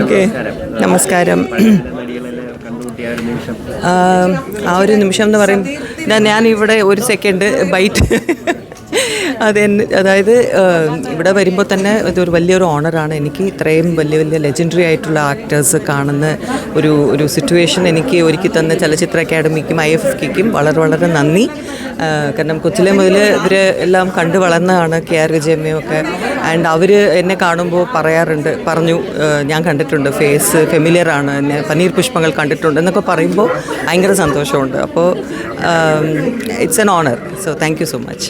Okay, നമസ്കാരം. ആ ഒരു നിമിഷം എന്ന് പറയും, ഞാനിവിടെ ഒരു സെക്കൻഡ് ബൈറ്റ് അതായത് ഇവിടെ വരുമ്പോൾ തന്നെ ഇതൊരു വലിയൊരു ഓണറാണ് എനിക്ക്. ഇത്രയും വലിയ വലിയ ലെജൻഡറി ആയിട്ടുള്ള ആക്ടേഴ്സ് കാണുന്ന ഒരു സിറ്റുവേഷൻ എനിക്ക് ഒരുക്കി തന്ന ചലച്ചിത്ര അക്കാദമിക്കും IFFKയ്ക്കും വളരെ വളരെ നന്ദി. കാരണം കൊച്ചിലെ മുതൽ ഇവർ എല്ലാം കണ്ടു വളർന്നതാണ്, KR വിജയമ്മയും ഒക്കെ. ആൻഡ് അവർ എന്നെ കാണുമ്പോൾ പറഞ്ഞു ഞാൻ കണ്ടിട്ടുണ്ട്, ഫേസ് ഫെമിലിയറാണ്, എന്നെ പനീർ പുഷ്പങ്ങൾ കണ്ടിട്ടുണ്ട് എന്നൊക്കെ പറയുമ്പോൾ ഭയങ്കര സന്തോഷമുണ്ട്. അപ്പോൾ it's an honour. So thank you so much.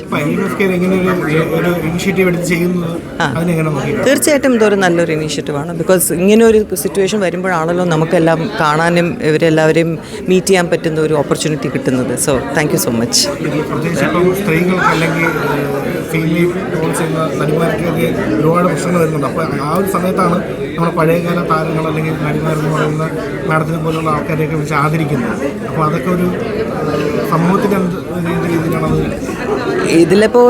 തീർച്ചയായിട്ടും ഇതൊരു നല്ലൊരു ഇനീഷ്യേറ്റീവാണ്. ബിക്കോസ് ഇങ്ങനെ ഒരു സിറ്റുവേഷൻ വരുമ്പോഴാണല്ലോ നമുക്കെല്ലാം കാണാനും ഇവരെല്ലാവരെയും മീറ്റ് ചെയ്യാൻ പറ്റുന്ന ഒരു ഓപ്പർച്യൂണിറ്റി കിട്ടുന്നത്. So thank you so much. സ്ത്രീകൾക്ക് അല്ലെങ്കിൽ ഫീമെയിൽ റോൾസ് ചെയ്യുന്ന നടിമാർക്കൊക്കെ ഒരുപാട് പ്രശ്നങ്ങൾ വരുന്നുണ്ട്. അപ്പോൾ ആ ഒരു സമയത്താണ് നമ്മുടെ പഴയകാല താരങ്ങൾ അല്ലെങ്കിൽ നടിമാരെന്ന് പറയുന്ന മാഡത്തിനെ പോലുള്ള ആൾക്കാരെയൊക്കെ വിളിച്ച് ആദരിക്കുന്നത്. അപ്പോൾ അതൊക്കെ ഒരു സമൂഹത്തിൻ്റെ എന്ത് രീതിയിലാണത്? ഇതിലിപ്പോൾ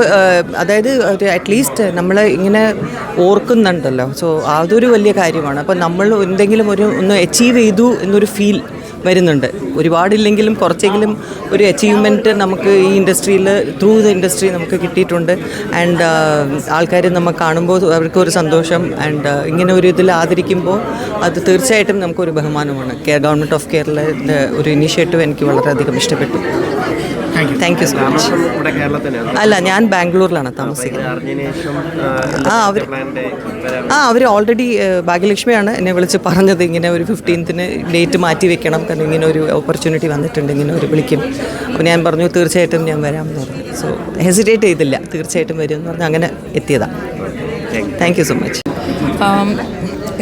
അതായത് ഒരു അറ്റ്ലീസ്റ്റ് നമ്മൾ ഇങ്ങനെ ഓർക്കുന്നുണ്ടല്ലോ. സോ അതൊരു വലിയ കാര്യമാണ്. അപ്പോൾ നമ്മൾ എന്തെങ്കിലും ഒന്ന് അച്ചീവ് ചെയ്തു എന്നൊരു ഫീൽ വരുന്നുണ്ട്. ഒരുപാടില്ലെങ്കിലും കുറച്ചെങ്കിലും ഒരു അച്ചീവ്മെൻറ്റ് നമുക്ക് ഈ ഇൻഡസ്ട്രിയിൽ ത്രൂ ദ ഇൻഡസ്ട്രി നമുക്ക് കിട്ടിയിട്ടുണ്ട്. ആൻഡ് ആൾക്കാർ നമ്മൾ കാണുമ്പോൾ അവർക്കൊരു സന്തോഷം. ആൻഡ് ഇങ്ങനെ ഒരു ഇതിൽ ആദരിക്കുമ്പോൾ അത് തീർച്ചയായിട്ടും നമുക്കൊരു ബഹുമാനമാണ്. ഗവൺമെൻറ് ഓഫ് കേരളയുടെ ഒരു ഇനീഷ്യേറ്റീവ് എനിക്ക് വളരെയധികം ഇഷ്ടപ്പെട്ടു. Thank you so much. അല്ല, ഞാൻ ബാംഗ്ലൂരിലാണ് താമസിക്കുന്നത്. അവർ ഓൾറെഡി ഭാഗ്യലക്ഷ്മിയാണ് എന്നെ വിളിച്ച് പറഞ്ഞത് ഇങ്ങനെ ഒരു 15ന് ഡേറ്റ് മാറ്റി വെക്കണം, കാരണം ഇങ്ങനെ ഒരു ഓപ്പർച്യൂണിറ്റി വന്നിട്ടുണ്ട്, ഇങ്ങനെ ഒരു വിളിക്കും. അപ്പോൾ ഞാൻ പറഞ്ഞു തീർച്ചയായിട്ടും ഞാൻ വരാമെന്ന് പറഞ്ഞു. സോ ഹെസിറ്റേറ്റ് ചെയ്തില്ല, തീർച്ചയായിട്ടും വരുമെന്ന് പറഞ്ഞ് അങ്ങനെ എത്തിയതാണ്. Thank you so much.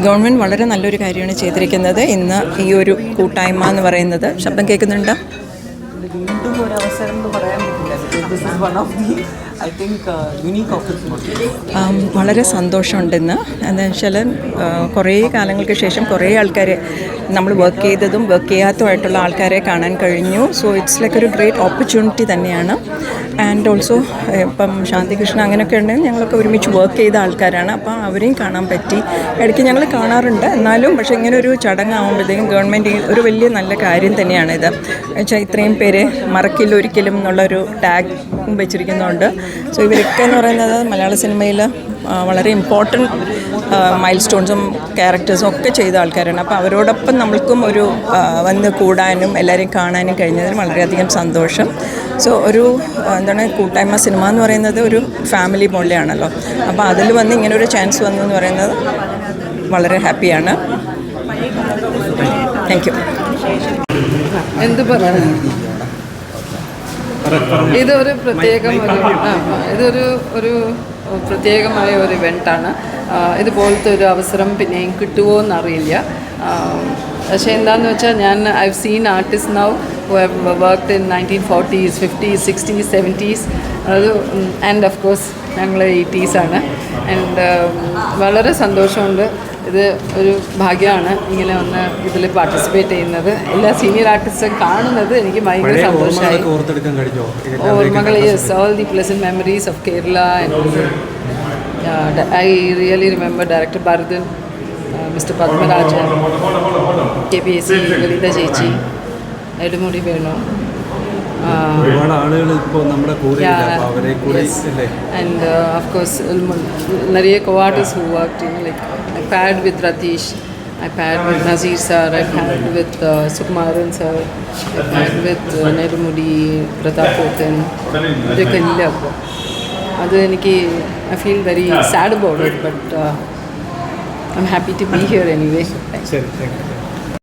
Government വളരെ നല്ലൊരു കാര്യമാണ് ചെയ്തിരിക്കുന്നത്. ഇന്ന് ഈ ഒരു കൂട്ടായ്മ എന്ന് പറയുന്നത്, ശബ്ദം കേൾക്കുന്നുണ്ടോ? വീണ്ടും ഒരു അവസരം എന്ന് പറയാൻ പറ്റില്ല. This is one of the I think unique opportunity. വളരെ സന്തോഷമുണ്ടെന്ന്. എന്താണെന്ന് വെച്ചാൽ കുറേ കാലങ്ങൾക്ക് ശേഷം കുറേ ആൾക്കാരെ നമ്മൾ വർക്ക് ചെയ്തതും വർക്ക് ചെയ്യാത്തതുമായിട്ടുള്ള ആൾക്കാരെ കാണാൻ കഴിഞ്ഞു. സോ ഇറ്റ്സ് ലൈക്ക് ഒരു ഗ്രേറ്റ് ഓപ്പർച്യൂണിറ്റി തന്നെയാണ്. ആൻഡ് ഓൾസോ ഇപ്പം ശാന്തികൃഷ്ണ അങ്ങനെയൊക്കെ ഉണ്ടെങ്കിൽ ഞങ്ങളൊക്കെ ഒരുമിച്ച് വർക്ക് ചെയ്ത ആൾക്കാരാണ്. അപ്പോൾ അവരെയും കാണാൻ പറ്റി. ഇടയ്ക്ക് ഞങ്ങൾ കാണാറുണ്ട്, എന്നാലും പക്ഷേ ഇങ്ങനെ ഒരു ചടങ്ങാകുമ്പോഴത്തേക്കും ഗവൺമെൻറ് ഒരു വലിയ നല്ല കാര്യം തന്നെയാണിത്. വെച്ചാൽ ഇത്രയും പേര് മറക്കില്ല ഒരിക്കലും എന്നുള്ളൊരു ടാഗ് വെച്ചിരിക്കുന്നുണ്ട്. സോ ഇവരൊക്കെ എന്ന് പറയുന്നത് മലയാള സിനിമയിൽ വളരെ ഇമ്പോർട്ടൻറ്റ് മൈൽ സ്റ്റോൺസും ക്യാരക്ടേഴ്സും ഒക്കെ ചെയ്ത ആൾക്കാരാണ്. അപ്പോൾ അവരോടൊപ്പം നമ്മൾക്കും ഒരു വന്ന് കൂടാനും എല്ലാവരെയും കാണാനും കഴിഞ്ഞതിന് വളരെയധികം സന്തോഷം. സോ ഒരു എന്താണ് കൂട്ടായ്മ സിനിമ എന്ന് പറയുന്നത് ഒരു ഫാമിലി പോലെയാണല്ലോ. അപ്പോൾ അതിൽ വന്ന് ഇങ്ങനൊരു ചാൻസ് വന്നു എന്ന് പറയുന്നത് വളരെ ഹാപ്പിയാണ്. Thank you. എന്ത് പറയാൻ, ഇതൊരു പ്രത്യേകമായ ഒരു ഇവൻ്റാണ്. ഇതുപോലത്തെ ഒരു അവസരം പിന്നെയും കിട്ടുമോ എന്നറിയില്ല. പക്ഷേ എന്താണെന്ന് വെച്ചാൽ I've seen artists now who have worked in 1940s, 50s, 60s, 70s, and of course ഞങ്ങൾ 80s ആണ്. ആൻഡ് വളരെ സന്തോഷമുണ്ട്. ഇത് ഒരു ഭാഗ്യമാണ് ഇങ്ങനെ ഒന്ന് ഇതിൽ പാർട്ടിസിപ്പേറ്റ് ചെയ്യുന്നത്. എല്ലാ സീനിയർ ആർട്ടിസ്റ്റും കാണുന്നത് എനിക്ക് ഭയങ്കര സന്തോഷമായി. ഓർമ്മകൾ, yes, all the pleasant memories of Kerala. I really remember Director Bharathan, Mr. Padmarajan, KPSC, ലളിത ചേച്ചി, Nedumudi Venu, and of course நிறைய co-artists who worked, like I paired with Ratish, I paired with Nazir sir, I paired with Sukumaran sir, I paired with Nedumudi, Pratap Pothan. ഇതൊക്കെ ഇല്ല അപ്പോൾ. അത് എനിക്ക് I feel very sad about it, but I'm happy to be here anyway. Thank you.